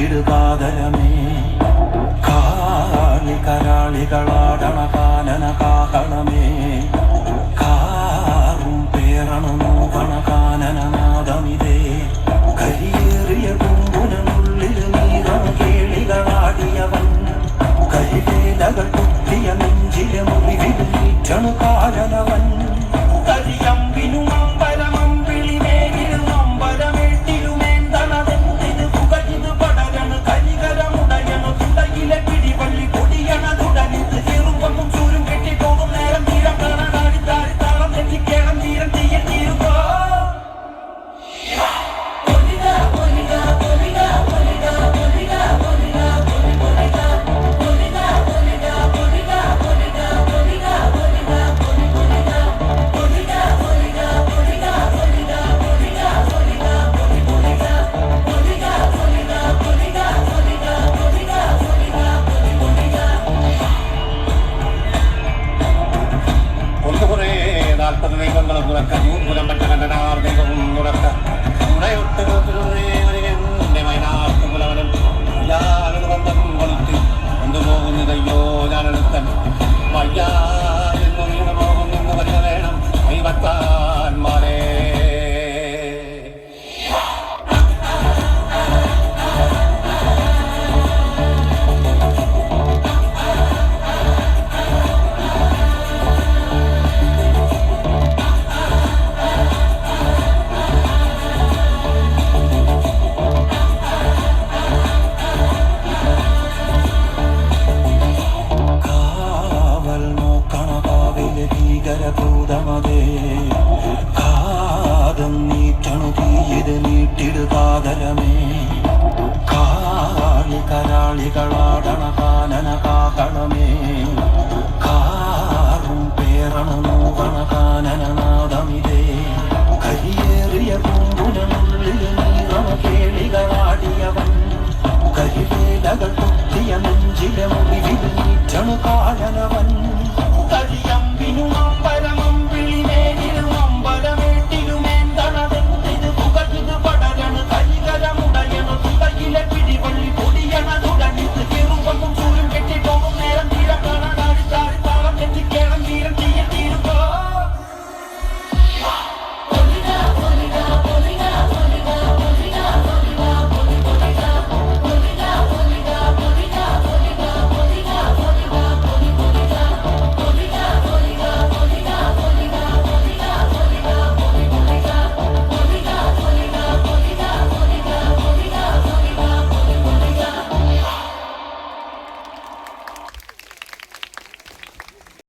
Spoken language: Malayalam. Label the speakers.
Speaker 1: നീട്ടിടുകാതരമേ കാളി കരാളികളാടണ കാനന കാഹളമേ കാറും പേരണ നോകണ കാനനനാദമിതേ കരിയേറിയ കുമ്പുനുള്ളിൽ നീറണ കേളികളാടിയവൻ കരിവേലകൾ കുത്തിയ നെഞ്ചിലെ മുറിവിൽ നീറ്റണു കാലനവൻ കരിയമ്പിനും അമ്പലമമ്പിളി മേലിലും അമ്പലമെട്ടിലുമേന്തണതെന്തിന് പുകഞ്ഞത് പടരണു കരികരമുടയണു തുടയിലെ പിടിവള്ളി കൊടിയണ തുടങ്ങിത് ചെറുമ്പും ചൂരും കെട്ടിപ്പോകും നേരം തീരം കാണാടി താരി താളം തെറ്റിക്കേളം തീരം തീയ തീരുമ്പോ ഭീകരഭൂതമതേ കാതം നീറ്റണു തീയത് നീട്ടിടുകാതരമേ കാളി കരാളികളാടണ കാനന കാഹളമേ